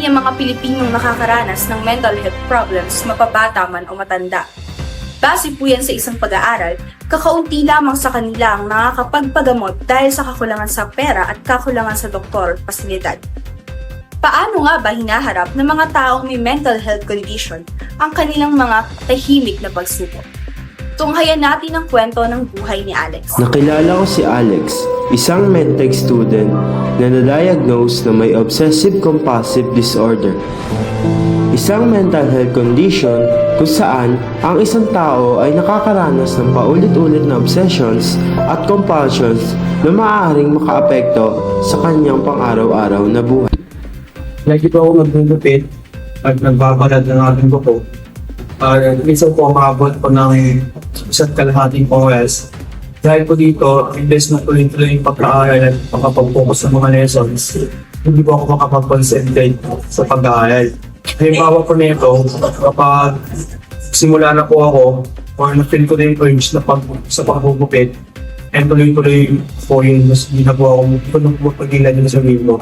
Karamihan mga Pilipinong nakakaranas ng mental health problems, mapabata man o matanda. Base po yan sa isang pag-aaral, kakaunti lamang sa kanila ang nakakapagpagamot dahil sa kakulangan sa pera at kakulangan sa doktor at pasilidad. Paano nga ba hinaharap ng mga taong may mental health condition ang kanilang mga tahimik na pagsubok? Tunghayan natin ang kwento ng buhay ni Alex. Nakilala ko si Alex, isang medtech student na na-diagnose na may obsessive-compulsive disorder. Isang mental health condition kung saan ang isang tao ay nakakaranas ng paulit-ulit na obsessions at compulsions na maaaring makaapekto sa kanyang pang-araw-araw na buhay. Lagi po ako maggugupit at nagbabalad ng aking buko. Minsan po umabot po ng isa't kalahating oras. Dahil po dito, imbes na tuloy-tuloy yung pag-aaral at makapag-focus sa mga lessons, hindi po ako makapag-concentrate sa pag-aaral. Halimbawa po nito, kapag simula na po ako, or na-feel ko na yung urge na sa paggugupit, and tuloy-tuloy po yun, mas hindi na po ako pag-ilan yung sa libro.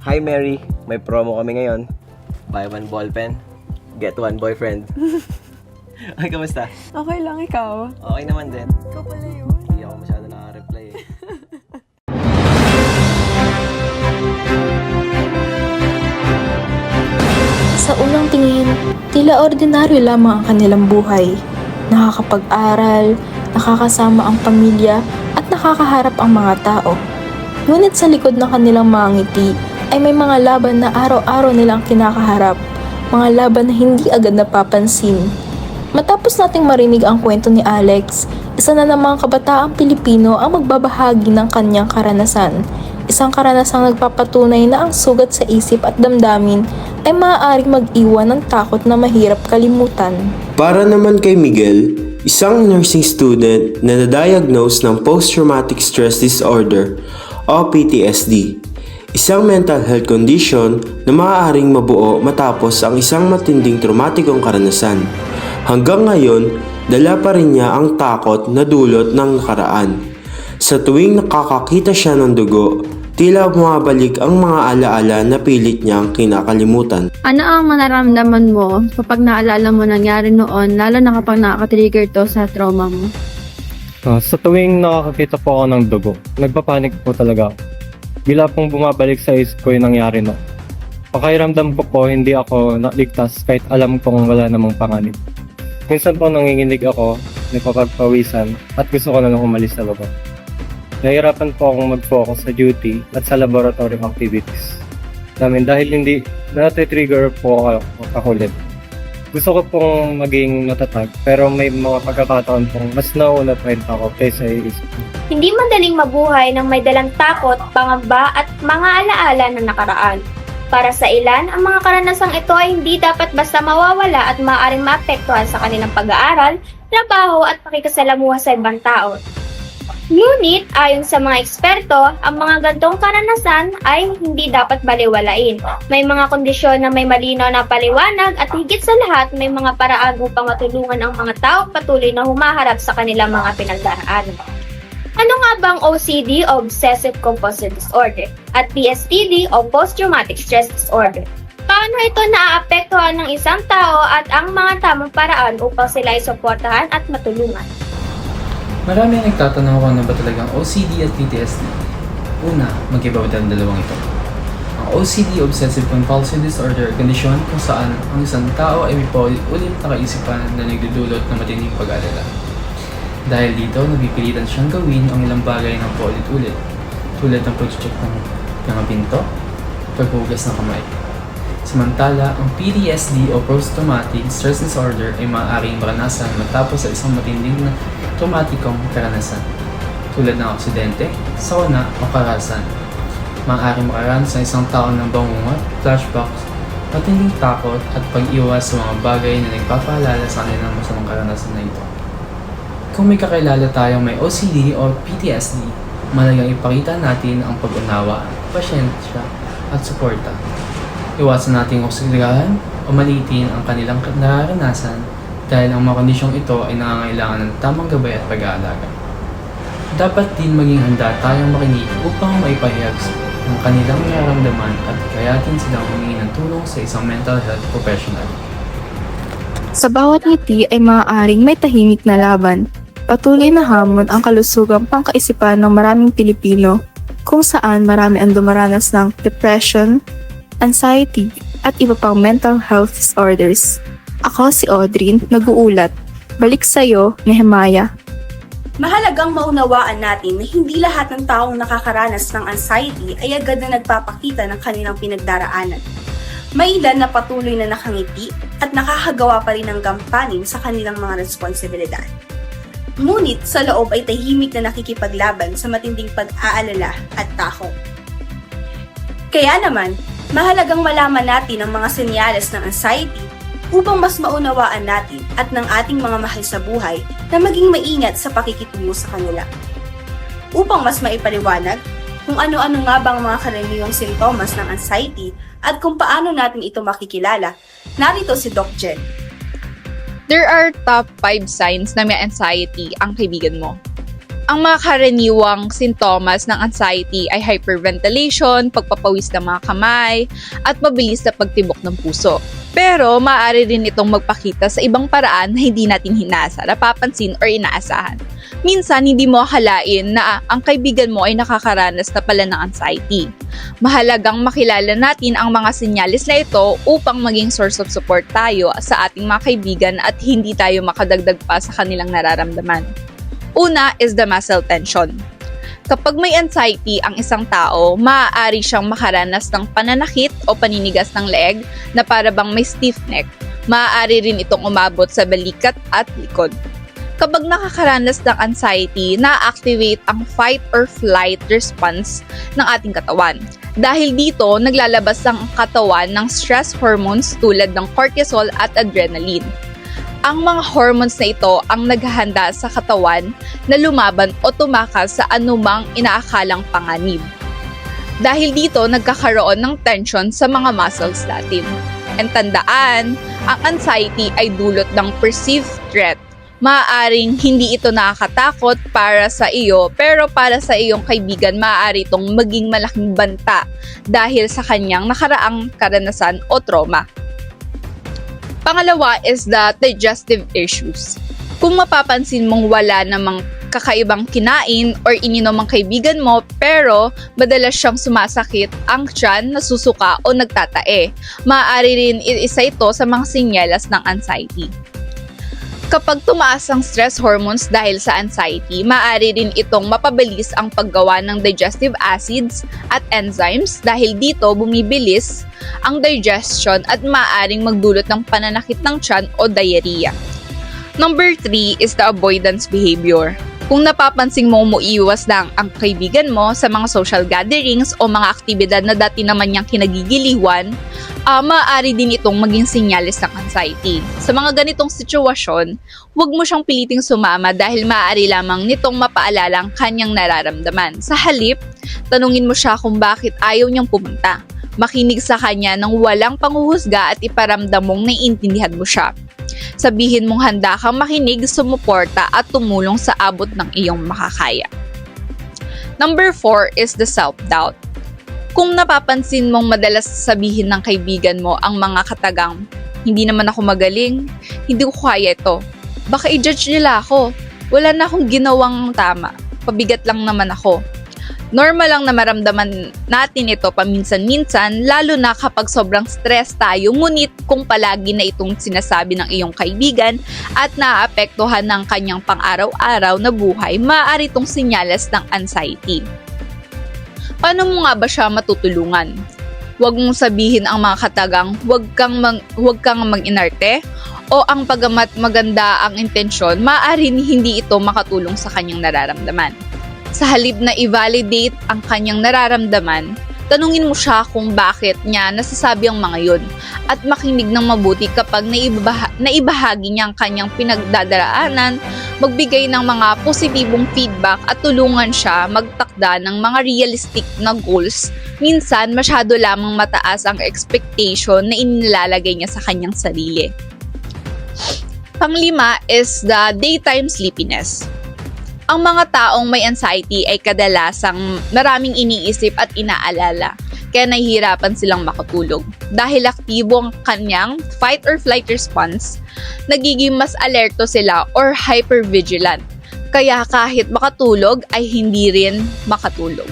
Hi Mary, may promo kami ngayon. Buy one ballpen, get one boyfriend. Ay, kamusta? Okay lang, ikaw. Okay naman din. Ikaw pala yun. Hindi ako masyado nakaka-reply eh. Sa unang tingin, tila ordinaryo lamang ang kanilang buhay. Nakakapag-aral, nakakasama ang pamilya, at nakakaharap ang mga tao. Ngunit sa likod ng kanilang mga ngiti ay may mga laban na araw-araw nilang kinakaharap, mga laban na hindi agad napapansin. Matapos nating marinig ang kwento ni Alex, isa na namang kabataang Pilipino ang magbabahagi ng kanyang karanasan. Isang karanasang nagpapatunay na ang sugat sa isip at damdamin ay maaaring mag-iwan ng takot na mahirap kalimutan. Para naman kay Miguel, isang nursing student na na-diagnose ng post-traumatic stress disorder o PTSD. Isang mental health condition na maaaring mabuo matapos ang isang matinding traumatikong karanasan. Hanggang ngayon, dala pa rin niya ang takot na dulot ng nakaraan. Sa tuwing nakakakita siya ng dugo, tila bumabalik ang mga alaala na pilit niyang kinakalimutan. Ano ang manaramdaman mo kapag naalala mo nangyari noon, lalo na kapag nakaka-trigger to sa trauma mo? Sa tuwing nakakakita po ako ng dugo, nagpapanik po talaga ako. Bila pong bumabalik sa isip ko yung nangyari no. Pakiramdam ko po hindi ako naligtas kahit alam kong wala namang panganib. Minsan po nanginginig ako, napapagpawisan at gusto ko na lang umalis sa lugar. Nahihirapan po akong mag-focus sa duty at sa laboratory activities namin dahil hindi natitrigger po ako ulit. Gusto ko pong maging matatag pero may mga pagkakataon pong mas nauna pa rin ako kaysa iisip ko. Hindi madaling mabuhay ng may dalang takot, pangamba at mga alaala ng nakaraan. Para sa ilan, ang mga karanasang ito ay hindi dapat basta mawawala at maaaring maapektuhan sa kanilang pag-aaral, trabaho at pakikisalamuha sa ibang tao. Ngunit ayon sa mga eksperto, ang mga gantong karanasan ay hindi dapat baliwalain. May mga kondisyon na may malinaw na paliwanag at higit sa lahat may mga paraan upang matulungan ang mga tao patuloy na humaharap sa kanilang mga pinagdaraanan. Ano nga bang OCD o Obsessive Compulsive Disorder at PSTD o Post-Traumatic Stress Disorder? Paano ito naaapektuhan ng isang tao at ang mga tamang paraan upang sila ay suportahan at matulungan? Marami ang nagtatanong kung ano ba talagang OCD at PTSD. Una, mag-iba ba ang dalawang ito? Ang OCD, Obsessive Compulsive Disorder, kondisyon kung saan ang isang tao ay may paulit-ulit na kaisipan na nagdudulot ng matinding pag-alala. Dahil dito, napipilitan siyang gawin ang ilang bagay ng paulit-ulit, tulad ng pag-check ng mga pinto, paghugas ng kamay. Samantala, ang PTSD o Post-Traumatic Stress Disorder ay maaaring maranasan matapos sa isang matinding na traumatikong karanasan, tulad ng aksidente, sakuna o karahasan. Maaaring makaranas sa isang tao ng bangungot, flashbacks, matinding takot at pag-iwas sa mga bagay na nagpapaalala sa kanilang masamang karanasan na ito. Kung may kakilala tayong may OCD o PTSD, malagang ipakita natin ang pag-unawa, pasyensya at suporta. Iwasan nating oksigahan o maliitin ang kanilang nararanasan dahil ang mga kondisyong ito ay nangangailangan ng tamang gabay at pag-aalaga. Dapat din maging handa tayong makinig upang maipahayag ang kanilang nararamdaman at kayatin silang humingi ng tulong sa isang mental health professional. Sa bawat ngiti ay maaaring may tahimik na laban. Patuloy na hamon ang kalusugang pangkaisipan ng maraming Pilipino kung saan marami ang dumaranas ng depression, anxiety, at iba pang mental health disorders. Ako si Audrey, nag-uulat. Balik sa'yo, Nehemiah. Mahalagang maunawaan natin na hindi lahat ng taong nakakaranas ng anxiety ay agad na nagpapakita ng kanilang pinagdaraanan. May ilan na patuloy na nakangiti at nakakagawa pa rin ng gampanin sa kanilang mga responsibilidad. Ngunit sa loob ay tahimik na nakikipaglaban sa matinding pag-aalala at takot. Kaya naman, mahalagang malaman natin ang mga senyales ng anxiety upang mas maunawaan natin at ng ating mga mahal sa buhay na maging maingat sa pakikitungo sa kanila. Upang mas maipaliwanag kung ano-ano nga bang mga karaniwang sintomas ng anxiety at kung paano natin ito makikilala, narito si Doc Jen. There are top 5 signs na may anxiety ang kaibigan mo. Ang mga karaniwang sintomas ng anxiety ay hyperventilation, pagpapawis ng mga kamay, at mabilis na pagtibok ng puso. Pero maaari rin itong magpakita sa ibang paraan na hindi natin hinasa, napapansin or inaasahan. Minsan, hindi mo akalain na ang kaibigan mo ay nakakaranas na pala ng anxiety. Mahalagang makilala natin ang mga senyales na ito upang maging source of support tayo sa ating mga kaibigan at hindi tayo makadagdag pa sa kanilang nararamdaman. Una is the muscle tension. Kapag may anxiety ang isang tao, maaari siyang makaranas ng pananakit o paninigas ng leg na para bang may stiff neck. Maaari rin itong umabot sa balikat at likod. Kapag nakakaranas ng anxiety, na-activate ang fight or flight response ng ating katawan. Dahil dito, naglalabas ang katawan ng stress hormones tulad ng cortisol at adrenaline. Ang mga hormones na ito ang naghahanda sa katawan na lumaban o tumakas sa anumang inaakalang panganib. Dahil dito, nagkakaroon ng tension sa mga muscles natin. And tandaan, ang anxiety ay dulot ng perceived threat. Maaaring hindi ito nakakatakot para sa iyo, pero para sa iyong kaibigan, maaari itong maging malaking banta dahil sa kanyang nakaraang karanasan o trauma. Pangalawa is the digestive issues. Kung mapapansin mong wala namang kakaibang kinain or ininom ang kaibigan mo pero madalas siyang sumasakit ang tiyan, nasusuka o nagtatae, maaari rin isa ito sa mga sinyalas ng anxiety. Kapag tumaas ang stress hormones dahil sa anxiety, maaari rin itong mapabilis ang paggawa ng digestive acids at enzymes dahil dito bumibilis ang digestion at maaaring magdulot ng pananakit ng tiyan o diarrhea. Number 3 is the avoidance behavior. Kung napapansin mo umuiwas lang ang kaibigan mo sa mga social gatherings o mga aktibidad na dati naman niyang kinagigiliwan, maaari din itong maging senyales ng anxiety. Sa mga ganitong sitwasyon, huwag mo siyang piliting sumama dahil maaari lamang nitong mapaalala ang kanyang nararamdaman. Sa halip, tanungin mo siya kung bakit ayaw niyang pumunta. Makinig sa kanya ng walang panghuhusga at iparamdam mong naiintindihan mo siya. Sabihin mong handa kang makinig, sumuporta at tumulong sa abot ng iyong makakaya. Number 4 is the self-doubt. Kung napapansin mong madalas sabihin ng kaibigan mo ang mga katagang, hindi naman ako magaling, hindi ko kaya ito, baka i-judge nila ako, wala na akong ginawang tama, pabigat lang naman ako. Normal lang na maramdaman natin ito paminsan-minsan, lalo na kapag sobrang stress tayo, ngunit kung palagi na itong sinasabi ng iyong kaibigan at naaapektuhan ng kanyang pang-araw-araw na buhay, maaari itong senyales ng anxiety. Paano mo nga ba siya matutulungan? Huwag mong sabihin ang mga katagang, huwag kang mag-inarte, o ang pagamat maganda ang intensyon, maaari hindi ito makatulong sa kanyang nararamdaman. Sa halip na i-validate ang kanyang nararamdaman, tanungin mo siya kung bakit niya nasasabi ang mga yun at makinig ng mabuti kapag naibahagi niya ang kanyang pinagdadaraanan, magbigay ng mga positibong feedback at tulungan siya magtakda ng mga realistic na goals. Minsan, masyado lamang mataas ang expectation na inilalagay niya sa kanyang sarili. Panglima is the daytime sleepiness. Ang mga taong may anxiety ay kadalasang maraming iniisip at inaalala, kaya nahihirapan silang makatulog. Dahil aktibo ang kanyang fight or flight response, nagiging mas alerto sila or hypervigilant, kaya kahit makatulog ay hindi rin makatulog.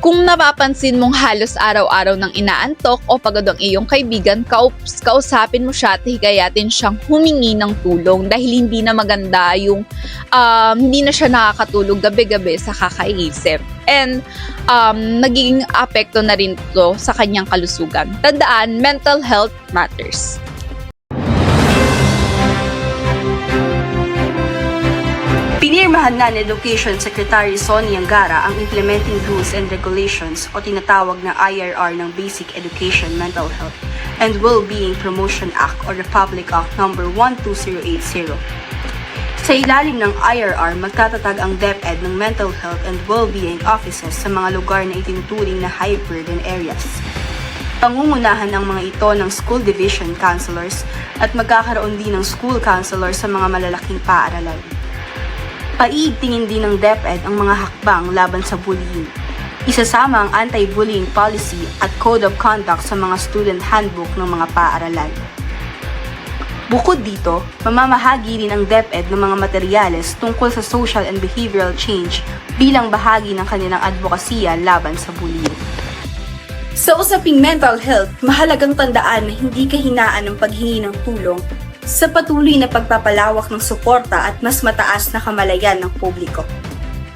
Kung napapansin mong halos araw-araw nang inaantok o pagod ang iyong kaibigan, kausapin mo siya at hikayatin siyang humingi ng tulong dahil hindi na maganda yung hindi na siya nakakatulog gabi-gabi sa kakaisip. And nagiging apekto na rin ito sa kanyang kalusugan. Tandaan, mental health matters. Pinirmahan na ni Education Secretary Sonny Angara ang Implementing Rules and Regulations o tinatawag na IRR ng Basic Education, Mental Health and Well-Being Promotion Act o Republic Act No. 12080. Sa ilalim ng IRR, magtatatag ang DepEd ng Mental Health and Well-Being Offices sa mga lugar na itinuturing na high-burden areas. Pangungunahan ang mga ito ng school division counselors at magkakaroon din ng school counselors sa mga malalaking paaralan. Paiigtingin din ng DepEd ang mga hakbang laban sa bullying. Isasama ang anti-bullying policy at code of conduct sa mga student handbook ng mga paaralan. Bukod dito, mamamahagi rin ang DepEd ng mga materyales tungkol sa social and behavioral change bilang bahagi ng kanilang advokasya laban sa bullying. Sa usaping mental health, mahalagang tandaan na hindi kahinaan ng paghingi ng tulong sa patuloy na pagpapalawak ng suporta at mas mataas na kamalayan ng publiko.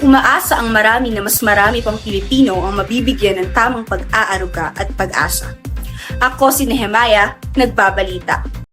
Umaasa ang marami na mas marami pang Pilipino ang mabibigyan ng tamang pag-aaruga at pag-asa. Ako si Nehemiah, nagbabalita.